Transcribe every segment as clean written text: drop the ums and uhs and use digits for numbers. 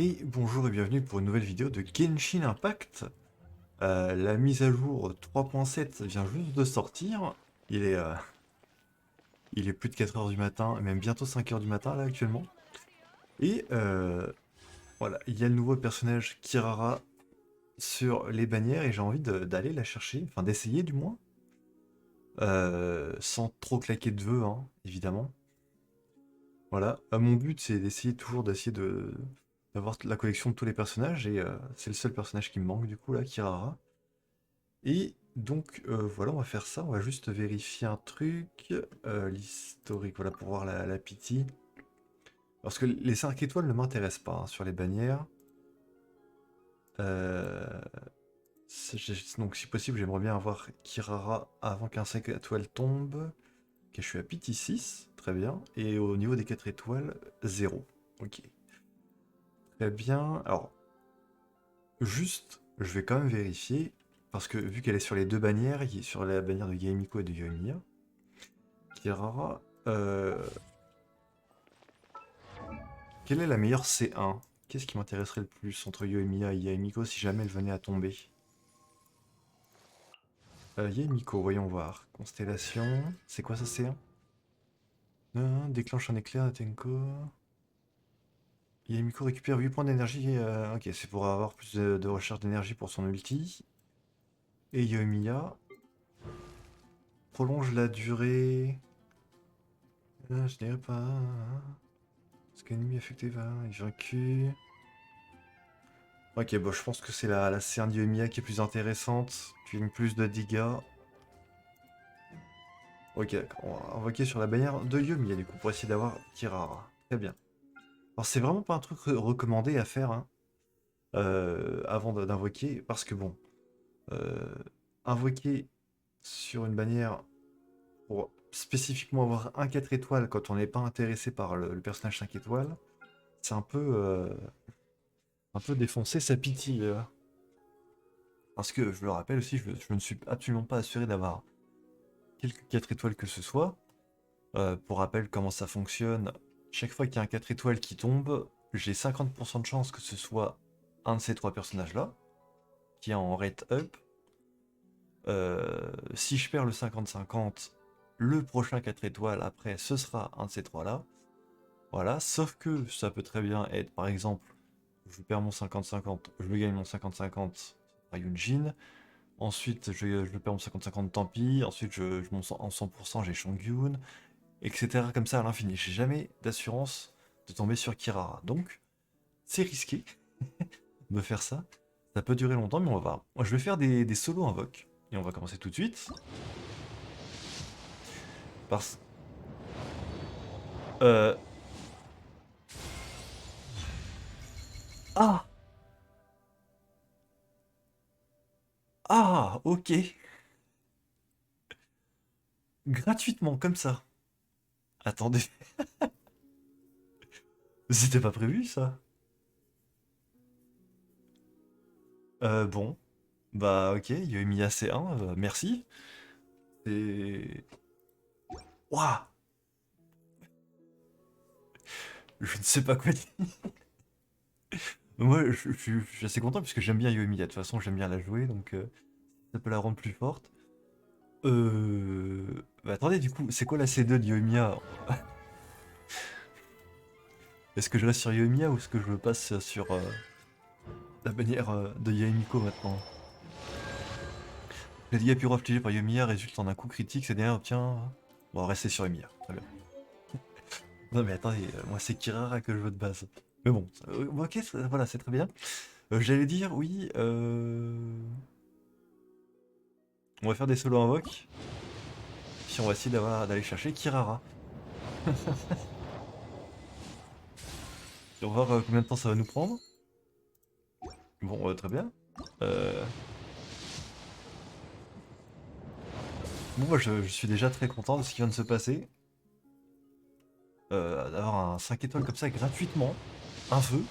Et bonjour et bienvenue pour une nouvelle vidéo de Genshin Impact. La mise à jour 3.7 vient juste de sortir. Il est, euh, il est plus de 4 heures du matin, même bientôt 5 heures du matin là actuellement. Et voilà, il y a le nouveau personnage Kirara sur les bannières et j'ai envie d'aller la chercher, enfin d'essayer du moins. Sans trop claquer de vœux, hein, évidemment. Voilà, mon but c'est d'essayer d'avoir la collection de tous les personnages et c'est le seul personnage qui me manque du coup là, Kirara. Et donc voilà, on va faire ça, on va juste vérifier un truc, l'historique, voilà, pour voir la pity. Parce que les 5 étoiles ne m'intéressent pas hein, sur les bannières. Euh, donc si possible, j'aimerais bien avoir Kirara avant qu'un 5 étoiles tombe. Ok, je suis à pity 6, très bien. Et au niveau des 4 étoiles, 0. Ok, très bien. Alors, juste, je vais quand même vérifier, parce que vu qu'elle est sur les deux bannières, sur la bannière de Yaemiko et de Yoimiya, Kirara, quelle est la meilleure C1? Qu'est-ce qui m'intéresserait le plus entre Yoimiya et Yaemiko si jamais elle venait à tomber? Yaemiko, voyons voir. Constellation, c'est quoi ça C1? Déclenche un éclair à Tenko. Yaemiko récupère 8 points d'énergie. Ok, c'est pour avoir plus de recherche d'énergie pour son ulti. Et Yoimiya prolonge la durée. Je dirais pas. Parce qu'un ennemi affecté va. Il vaincu. Ok, bon, je pense que c'est la C1 de Yoimiya qui est plus intéressante. Qui gagne plus de dégâts. Ok, d'accord. On va invoquer sur la bannière de Yoimiya du coup pour essayer d'avoir Kirara. Très bien. Alors c'est vraiment pas un truc recommandé à faire hein, avant d'invoquer parce que bon, euh, invoquer sur une bannière pour spécifiquement avoir un 4 étoiles quand on n'est pas intéressé par le personnage 5 étoiles, c'est un peu défoncer sa pitié. Parce que je le rappelle aussi, je ne suis absolument pas assuré d'avoir quelques 4 étoiles que ce soit. Pour rappel, comment ça fonctionne, chaque fois qu'il y a un 4 étoiles qui tombe, j'ai 50% de chance que ce soit un de ces trois personnages-là, qui est en rate up. Si je perds le 50-50, le prochain 4 étoiles après, ce sera un de ces trois-là. Voilà, sauf que ça peut très bien être, par exemple, je perds mon 50-50, je gagne mon 50-50, ce sera Yunjin. Ensuite, je perds mon 50-50, tant pis. Ensuite, je monte en 100%, j'ai Shongyun, etc. Comme ça à l'infini. J'ai jamais d'assurance de tomber sur Kirara. Donc, c'est risqué de faire ça. Ça peut durer longtemps, mais on va voir. Moi, je vais faire des solos invoques. Et on va commencer tout de suite. Parce... Euh... Ah! Ah! Ok. Gratuitement, comme ça. Attendez. C'était pas prévu, ça? Bon. Bah, ok. Il y a eu mis AC1. Merci. Et... Waouh! Je ne sais pas quoi dire. Moi, je suis assez content puisque j'aime bien Yoimiya. De toute façon, j'aime bien la jouer, donc ça peut la rendre plus forte. Bah, attendez, du coup, c'est quoi la C2 de Yoimiya? Est-ce que je reste sur Yoimiya ou est-ce que je passe sur la bannière de Yaemiko maintenant? Les dégâts pure infligés par Yoimiya résultent en un coup critique, cette dernière obtient... Bon, restez sur Yoimiya, très bien. Non mais attendez, moi c'est Kirara que je veux de base. Mais bon, ok, voilà, c'est très bien. J'allais dire, oui, on va faire des solos invoques. Puis on va essayer d'aller chercher Kirara. Et on va voir combien de temps ça va nous prendre. Bon, très bien. Euh, Bon, moi je suis déjà très content de ce qui vient de se passer. D'avoir un 5 étoiles comme ça gratuitement. Un feu.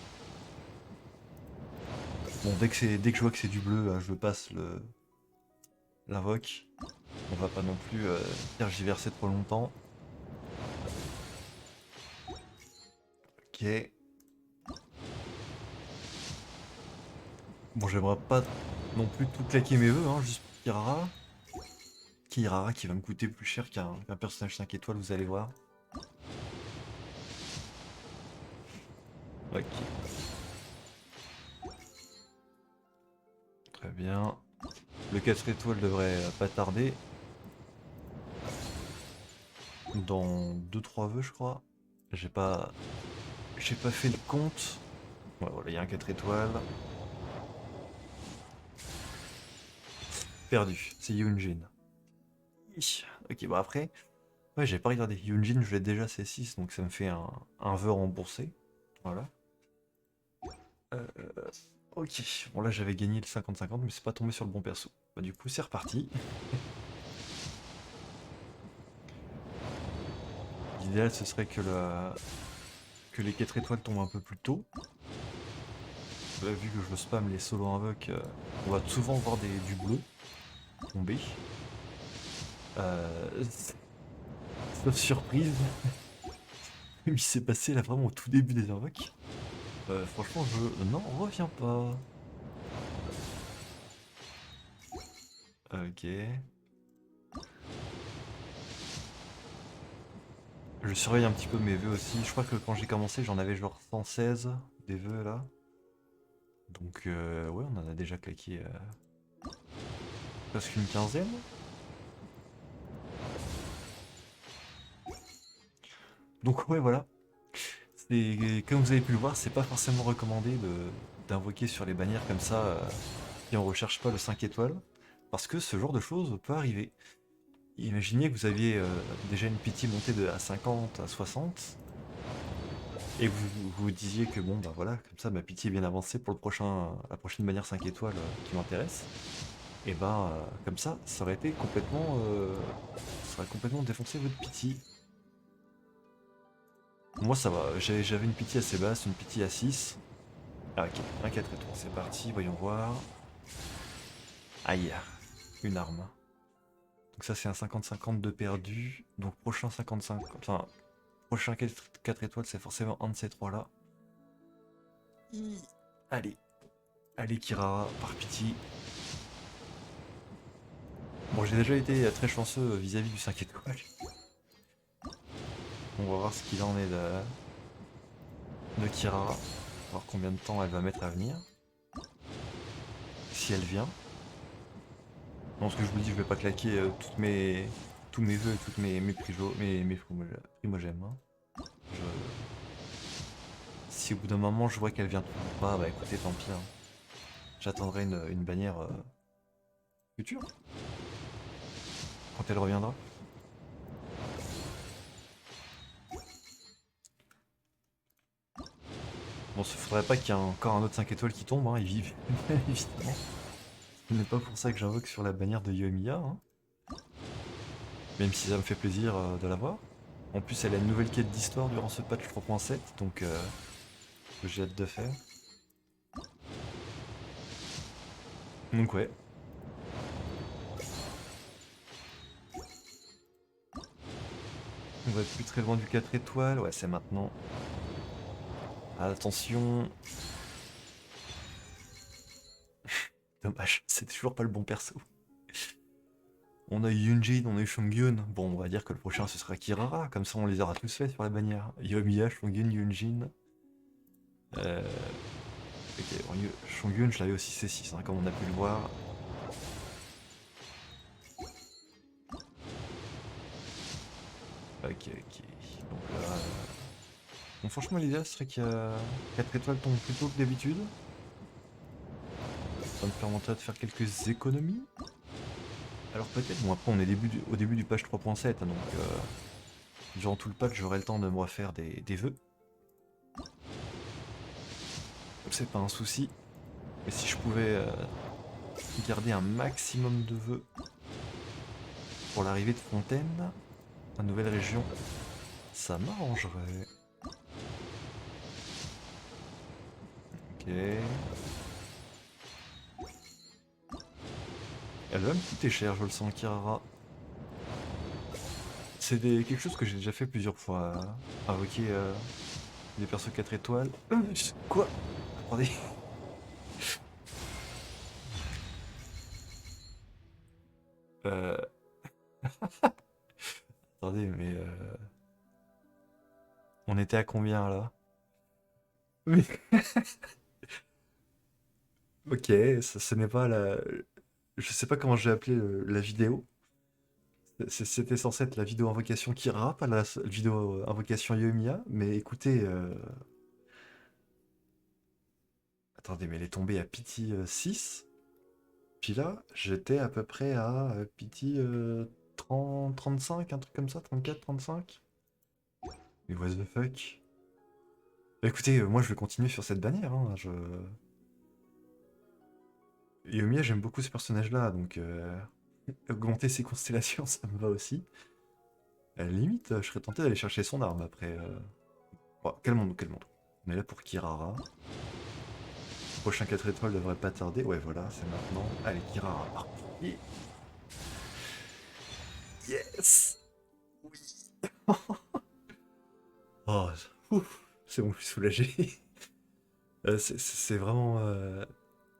Bon, dès que je vois que c'est du bleu, je passe l'invoque. On va pas non plus tergiverser trop longtemps. Ok. Bon, j'aimerais pas non plus tout claquer mes vœux, hein, juste pour Kirara. Kirara qui va me coûter plus cher qu'un personnage 5 étoiles, vous allez voir. Ok, très bien. Le 4 étoiles devrait pas tarder. Dans 2-3 vœux, je crois. J'ai pas... J'ai pas fait le compte. Ouais, voilà, il y a un 4 étoiles. Perdu, c'est Yunjin. Ok, bon après... Ouais, j'ai pas regardé. Yunjin, je l'ai déjà C6, donc ça me fait un vœu remboursé. Voilà. Euh, ok, bon là j'avais gagné le 50-50, mais c'est pas tombé sur le bon perso. Bah du coup, c'est reparti. L'idéal, ce serait que les 4 étoiles tombent un peu plus tôt. Là, vu que je spam les solo invoques, on va souvent voir du bleu tomber. Euh, Sauf surprise, il s'est passé là vraiment au tout début des invoques. Franchement, je n'en reviens pas. Ok. Je surveille un petit peu mes vœux aussi. Je crois que quand j'ai commencé, j'en avais genre 116 des vœux là. Donc ouais, on en a déjà claqué presque une quinzaine. Donc ouais, voilà. Comme vous avez pu le voir, c'est pas forcément recommandé d'invoquer sur les bannières comme ça si on recherche pas le 5 étoiles. Parce que ce genre de choses peut arriver. Imaginez que vous aviez déjà une pitié montée à 50, à 60, et vous vous disiez que bon bah voilà, comme ça ma pitié est bien avancée pour la prochaine bannière 5 étoiles qui m'intéresse. Et ben comme ça aurait été complètement ça aurait complètement défoncé votre pitié. Moi ça va, j'avais une pitié assez basse, une pitié à 6. Ah ok, un 4 étoiles, c'est parti, voyons voir. Aïe, une arme. Donc ça c'est un 50-50 de perdu. Donc prochain 55, enfin prochain 4 étoiles c'est forcément un de ces trois là. Allez, allez Kirara, par pitié. Bon j'ai déjà été très chanceux vis-à-vis du 5 étoiles. On va voir ce qu'il en est de Kirara. Voir combien de temps elle va mettre à venir. Si elle vient. Non, ce que je vous dis, je vais pas claquer tous mes vœux et toutes mes primogèmes. Hein. Je... Si au bout d'un moment je vois qu'elle vient toujours pas, bah écoutez, tant pis. Hein. J'attendrai une bannière future, quand elle reviendra. Bon, il faudrait pas qu'il y ait encore un autre 5 étoiles qui tombe, hein, ils vivent, évidemment. Ce n'est pas pour ça que j'invoque sur la bannière de Yoimiya, hein. Même si ça me fait plaisir de la voir. En plus, elle a une nouvelle quête d'histoire durant ce patch 3.7, donc que j'ai hâte de faire. Donc ouais. On va être plus très loin du 4 étoiles, ouais c'est maintenant. Attention. Dommage, c'est toujours pas le bon perso. On a eu Yunjin, on a eu Shongyun. Bon, on va dire que le prochain ce sera Kirara, comme ça on les aura tous faits sur la bannière. Yoimiya, Shongyun, Yunjin. Euh... Ok, bon, Shongyun, je l'avais aussi C6, hein, comme on a pu le voir. Ok, ok. Donc là. Bon, franchement, l'idéal serait qu'il y a 4 étoiles tombent plus tôt que d'habitude. Ça me permettrait de faire quelques économies. Alors peut-être, bon après on est au début du patch 3.7, hein, donc durant tout le patch j'aurai le temps de me refaire des vœux. C'est pas un souci. Mais si je pouvais garder un maximum de vœux pour l'arrivée de Fontaine, la nouvelle région, ça m'arrangerait. Ok. Elle va me coûter cher, je le sens, Kirara. C'est quelque chose que j'ai déjà fait plusieurs fois. Invoquer des persos 4 étoiles. Quoi? Attendez. Euh, Attendez, mais on était à combien là? Mais ok, ça, ce n'est pas la. Je sais pas comment j'ai appelé la vidéo. C'était censé être la vidéo invocation Kira, pas la vidéo invocation Yoimiya. Mais écoutez, attendez, mais elle est tombée à Pity 6. Puis là, j'étais à peu près à Pity 30, 35, un truc comme ça, 34, 35. Mais what the fuck? Bah, écoutez, moi je vais continuer sur cette bannière. Hein, Yoimiya, j'aime beaucoup ce personnage-là, donc augmenter ses constellations, ça me va aussi. À la limite, je serais tenté d'aller chercher son arme après. Bon, calmons-nous, calmons-nous. On est là pour Kirara. Prochain 4 étoiles devrait pas tarder. Ouais, voilà, c'est maintenant. Allez, Kirara, parti. Yes! Oui! Oh, ouf, c'est bon, je suis soulagé. C'est vraiment.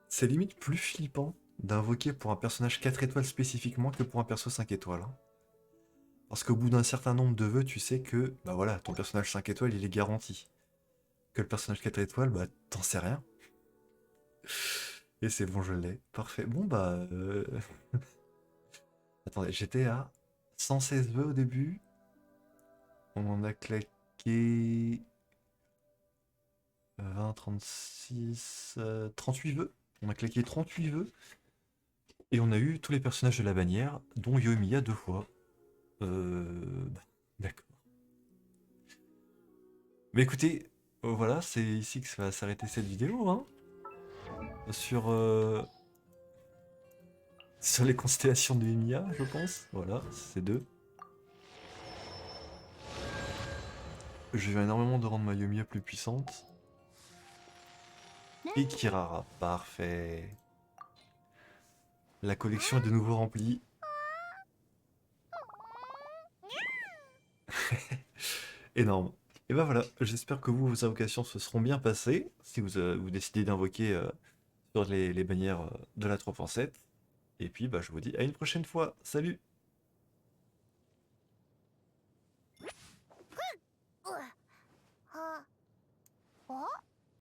C'est limite plus flippant d'invoquer pour un personnage 4 étoiles spécifiquement que pour un perso 5 étoiles. Hein. Parce qu'au bout d'un certain nombre de vœux, tu sais que, bah voilà, ton personnage 5 étoiles, il est garanti. Que le personnage 4 étoiles, bah t'en sais rien. Et c'est bon, je l'ai. Parfait. Bon, bah. Attendez, j'étais à 116 vœux au début. On en a claqué 20, 36, 38 vœux. On a claqué 38 vœux. Et on a eu tous les personnages de la bannière, dont Yoimiya 2 fois. Bah, d'accord. Mais écoutez, voilà, c'est ici que ça va s'arrêter cette vidéo, hein. Sur, sur les constellations de Yoimiya, je pense. Voilà, c'est deux. Je viens énormément de rendre ma Yoimiya plus puissante. Et Kirara, parfait. La collection est de nouveau remplie. Énorme. Et ben voilà, j'espère que vos invocations se seront bien passées, si vous décidez d'invoquer sur les bannières de la 3.7. Et puis bah, je vous dis à une prochaine fois. Salut!